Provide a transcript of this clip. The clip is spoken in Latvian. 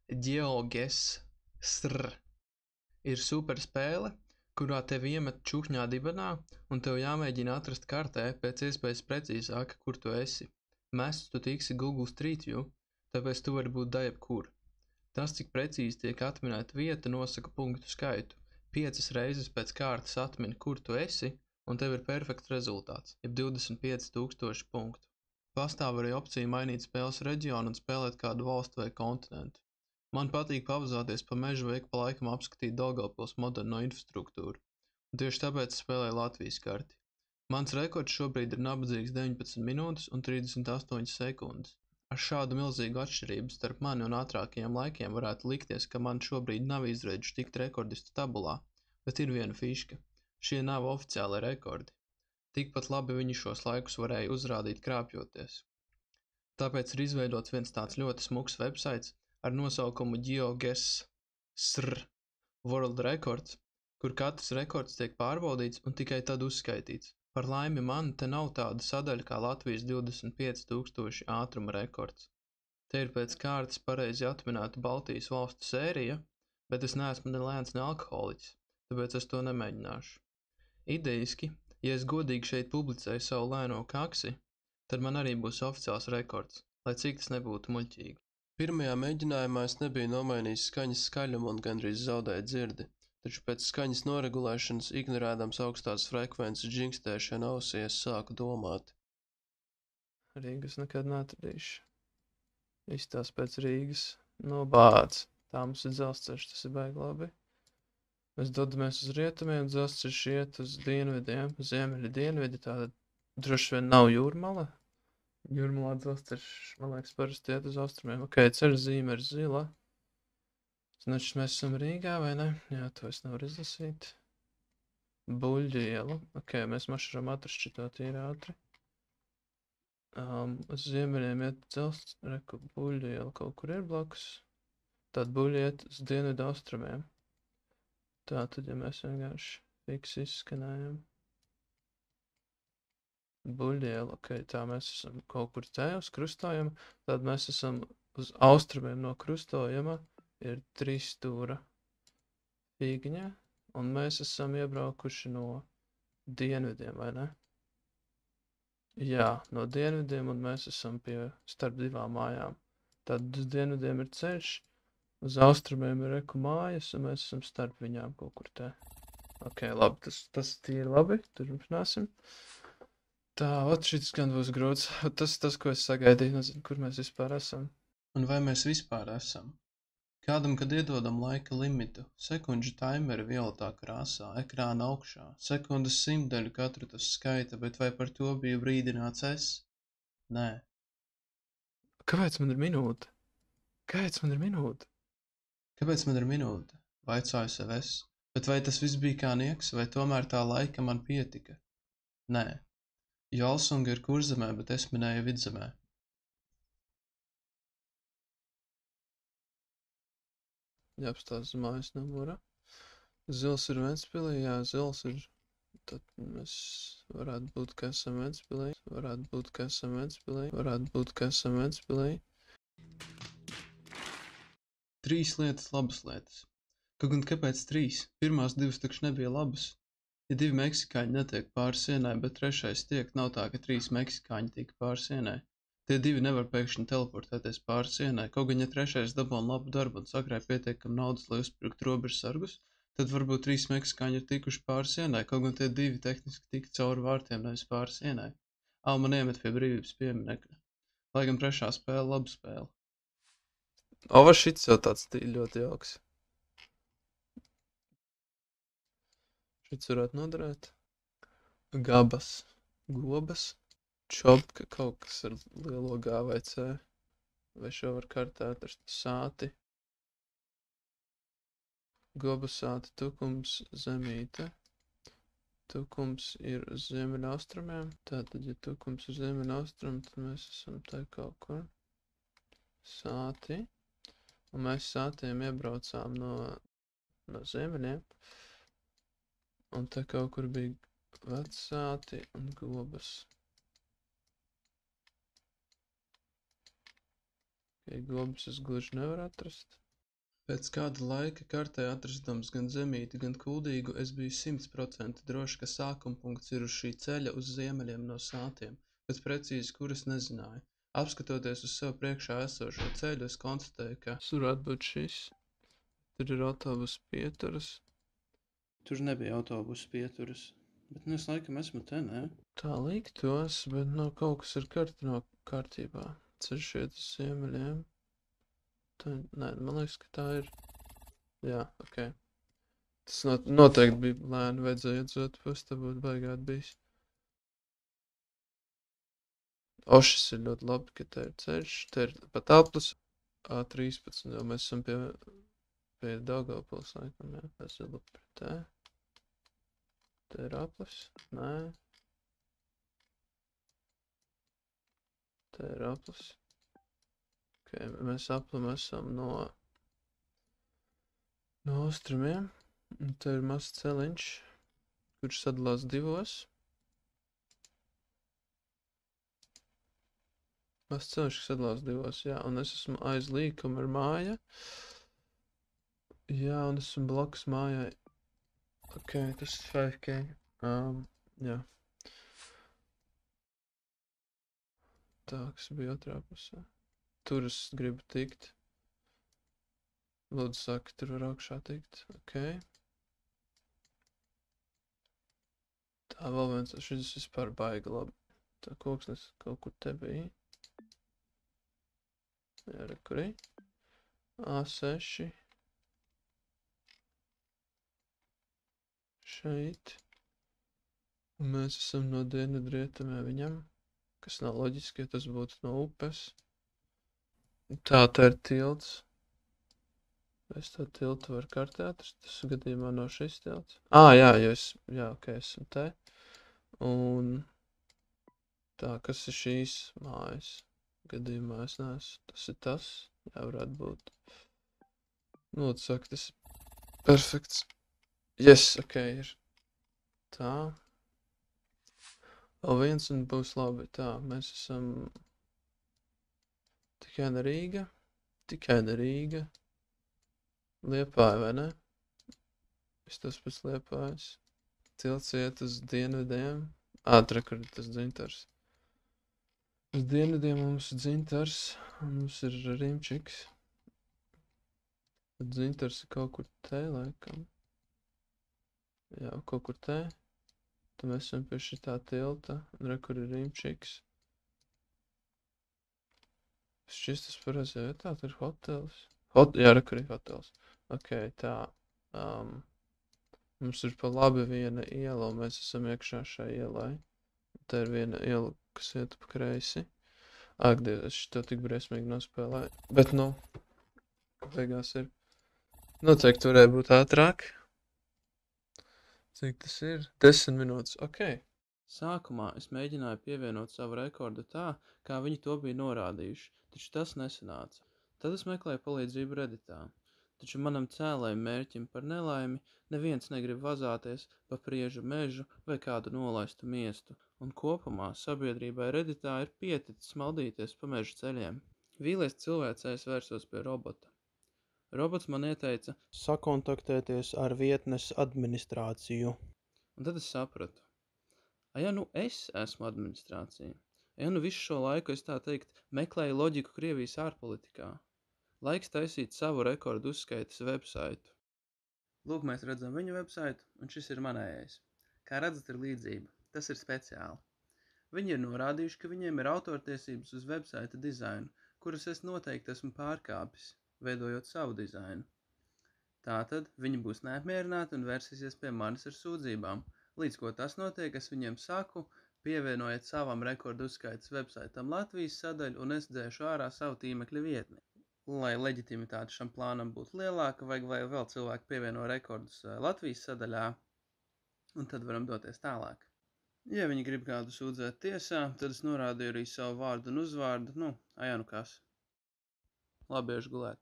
GeoGuessr ir super spēle, kurā tevi iemet čuhņā dibenā, un tev jāmēģina atrast kartē pēc iespējas precīzāk, kur tu esi. Mests tu tiksi Google Street View, tāpēc tu vari būt jebkur. Tas, cik precīzi tiek atminēta vieta, nosaka punktu skaitu. 5 reizes pēc kārtas atmini, kur tu esi, un tev ir perfekts rezultāts, jeb 25,000 punktu. Pastāv arī opcija mainīt spēles reģionu un spēlēt kādu valstu vai kontinentu. Man patīk pavazāties pa mežu vai ik pa laikam apskatīt Daugavpils moderno infrastruktūru, un tieši tāpēc spēlēju Latvijas karti. Mans rekords šobrīd ir nabadzīgs 19 minūtes un 38 sekundes. Ar šādu milzīgu atšķirību starp mani un ātrākajiem laikiem varētu likties, ka man šobrīd nav izredzes tikt rekordistu tabulā, bet ir viena fiška. Šie nav oficiāli rekordi. Tikpat labi viņi šos laikus varēja uzrādīt krāpjoties. Tāpēc ir izveidots viens tāds ļoti smuks websites ar nosaukumu GeoGuessr World Records, kur katrs rekords tiek pārbaudīts un tikai tad uzskaitīts. Par laimi man te nav tāda sadaļa kā Latvijas 25,000 ātruma rekords. Te ir pēc kārtas pareizi atminēta Baltijas valstu sērija, bet es neesmu ne lēns, ne alkoholiķis, tāpēc es to nemēģināšu. Idejiski, ja es godīgi šeit publicēju savu lēno kaksi, tad man arī būs oficiāls rekords, lai cik tas nebūtu muļķīgi. Pirmajā mēģinājumā es nebiju nomainījis skaņas skaļumu un gandrīz zaudēju dzirdi, taču pēc skaņas noregulēšanas, ignorēdams augstās frekvences džingstēšanu ausī, es sāku domāt. Rīgas nekad neatradīšu. Izstās pēc Rīgas nobāds. Tā mums ir dzelzceļš, tas ir baigi labi. Mēs dodamies uz rietumiem, dzelzceļš iet uz dienvidiem, ziemeļi dienvidi, tātad droši vien nav Jūrmala. Jūrmalā dzelzceļš, man liekas, parasti iet uz austrumiem. Ok, ceļa zīme ir zila. Znači, mēs esam Rīgā, vai ne? Jā, to es nevaru izlasīt. Buļļu iela. Ok, mēs mašaram atrast šito tīri ātri. Uz ziemeļiem iet dzelzceļš, reku, Buļļu iela kaut kur ir blakus. Tad Buļļi iet uz dienvidu austrumiem. Tā tad, ja mēs vienkārši fiks izskanējam. Buļļiela, ok, tā mēs esam kaut kur te uz krustojuma, tad mēs esam uz austrumiem no krustojuma, ir 3 stūra figņa, un mēs esam iebraukuši no dienvidiem, vai ne? Jā, no dienvidiem, un mēs esam starp 2 mājām. Tad uz dienvidiem ir ceļš, uz austrumiem ir reku mājas, un mēs esam starp viņām kaut kur te. Ok, labi, tas tīri labi, turpināsim. Tā, šis gan būs grūts. Tas, ko es sagaidīju, nezinu, kur mēs vispār esam. Un vai mēs vispār esam? Kādam, kad iedodam laika limitu, sekundžu taimeri violetā krāsā, ekrāna augšā, sekundes simtdaļu katru tas skaita, bet vai par to biju brīdināts es? Nē. Kāpēc man ir minūte? Kāpēc man ir minūte? Kāpēc man ir minūte? Vaicāju sev es. Bet vai tas viss bija kā nieks, vai tomēr tā laika man pietika? Nē. Jo Alsunga ir Kurzemē, bet es minēju Vidzemē. Jāapstās uz mājas numura. Zils ir Ventspilī, jā, zils ir. Tad mēs varētu būt, ka esam Ventspilī. Varētu būt, ka esam Ventspilī. Varētu būt, ka esam Ventspilī. 3 lietas, labas lietas. Kaut gan kāpēc 3? Pirmās 2 taču nebija labas. Ja 2 meksikāņi netiek pāri sienai, bet 3. tiek, nav tā, ka 3 meksikāņi tika pāri sienai. Tie 2 nevar pēkšņi teleportēties pāri sienai, kaut gan ja 3. dabūna labu darbu un sakrāja pietiekam naudas, lai uzpirktu robežsargus, tad varbūt 3 meksikāņi ir tikuši pāri sienai, kaut gan tie 2 tehniski tika cauri vārtiem, nevis pāri sienai. Man iemet pie brīvības pieminekļa. Lai gan 3. spēle laba spēle. Šits jau tāds ļoti jauks. Šits varētu noderēt. Gabas. Gobas. Čopka kaut kas ar lielo G vai C. Vai šo var kartā atrast sāti. Gobas sāti, tukums, zemīte. Tukums ir uz ziemeļa austrumiem. Tātad, ja tukums ir ziemeļa austrumiem, tad mēs esam te kaut kur. Sāti. Un mēs sātiem iebraucām no ziemeļiem. Un te kaut kur bija vecāti un gobas. Okay, gobas es gluži nevaru atrast. Pēc kāda laika kartē atrastams gan Zemīti, gan Kuldīgu, es biju 100% drošs, ka sākumpunkts ir uz šī ceļa uz ziemeļiem no Sātiem, bet precīzi kur es nezināju. Apskatoties uz sev priekšā esošo ceļu, es konstatēju, ka tur varētu būt šis. Tur ir autobusu pieturas. Tur nebija autobusu pieturas, bet es laikam esmu te, ne? Tā liktos, bet kaut kas ar karti nav kārtībā. Ceļš iet uz ziemeļiem. Nē, man liekas, ka tā ir. Jā, ok. Tas noteikti bija lēni, vajadzēja iet uz otru pusi, tā būtu baigāt bijis. Šis ir ļoti labi, ka te ir ceļš, te ir pat aplis A13, jo mēs esam pie Daugavpils, laikam, jā. Es ir labi pret te. Te ir aplis, nē. Te ir aplis. Ok, mēs aplim esam no austrumiem. Un te ir mazs celiņš, kurš sadalās divos. Mazs celiņš, kas sadalās divos, jā. Un es esmu aiz līkuma ar māja. Jā, un esmu blakus mājai. Ok, tas ir 5K. Jā. Tā, kas bija otrā pusē. Tur es gribu tikt. Lūdzu, saka, tur var augšā tikt. Ok. Tā, vēl viens, šis vispār baigi labi. Tā koksnes kaut kur te bija. Jā, rekurī. A6. Šeit. Un mēs esam no dienvidrietumē viņam, kas nav loģiski, ja tas būtu no upes. Tā ir tilts. Es to tiltu varu kartē atrast, tas gadījumā nav šis tilts. Jā, ok, esam te. Un tā, kas ir šīs mājas? Gadījumā es neesmu. Tas ir tas. Jā, varētu būt. Lūdzu, saka, tas ir perfekts. Yes, ok, ir. Tā. Vēl viens un būs labi. Tā, mēs esam tikai ne Rīga. Liepāja, vai ne? Es tas pēc Liepājas. Tilts iet uz dienvidiem. Tur, kur ir tas dzintars. Uz dienvidiem mums ir dzintars, un mums ir Rimčiks. Dzintars ir kaut kur te, laikam. Jā, kaut kur te. Tad mēs esam pie šitā tilta, un kur ir Rimčiks. Šis tas pareizajā vietā, tur ir hotels. Jā, kur ir hotels. Ok, tā. Mums ir pa labi viena iela, un mēs esam iekšā šai ielai. Tā ir viena iela, kas iet pa kreisi. Ak, Dievs, es šito tik briesmīgi nospēlēju. Bet, beigās ir. Noteikti varēja būt ātrāk. Cik tas ir? 10 minūtes, ok. Sākumā es mēģināju pievienot savu rekordu tā, kā viņi to bija norādījuši, taču tas nesanāca. Tad es meklēju palīdzību Redditā. Taču manam cēlēju mērķim par nelaimi neviens negrib vazāties pa Priežu mežu vai kādu nolaistu miestu, un kopumā sabiedrībai Redditā ir pieticis maldīties pa meža ceļiem. Vīlies cilvēcējs vērsos pie robota. Robots man ieteica sakontaktēties ar vietnes administrāciju. Un tad es sapratu. Ja es esmu administrācija? Ja visu šo laiku es tā teikt meklēju loģiku Krievijas ārpolitikā? Laiks taisīt savu rekordu uzskaitas websaitu. Lūk, mēs redzam viņu websaitu, un šis ir manējais. Kā redzat, ir līdzība. Tas ir speciāli. Viņi ir norādījuši, ka viņiem ir autortiesības uz websaita dizainu, kuras es noteikti esmu pārkāpis, veidojot savu dizainu. Tātad viņi būs neapmierināti un vērsīsies pie manis ar sūdzībām. Līdz ko tas notiek, es viņiem saku, pievienojiet savam rekordu uzskaitas websaitam Latvijas sadaļu, un es dzēšu ārā savu tīmekļa vietni. Lai leģitimitāte šam plānam būtu lielāka, vai vēl cilvēki pievieno rekordus Latvijas sadaļā, un tad varam doties tālāk. Ja viņi grib kādu sūdzēt tiesā, tad es norādīju arī savu vārdu un uzvārdu, kas. Labi, iešu gulēt.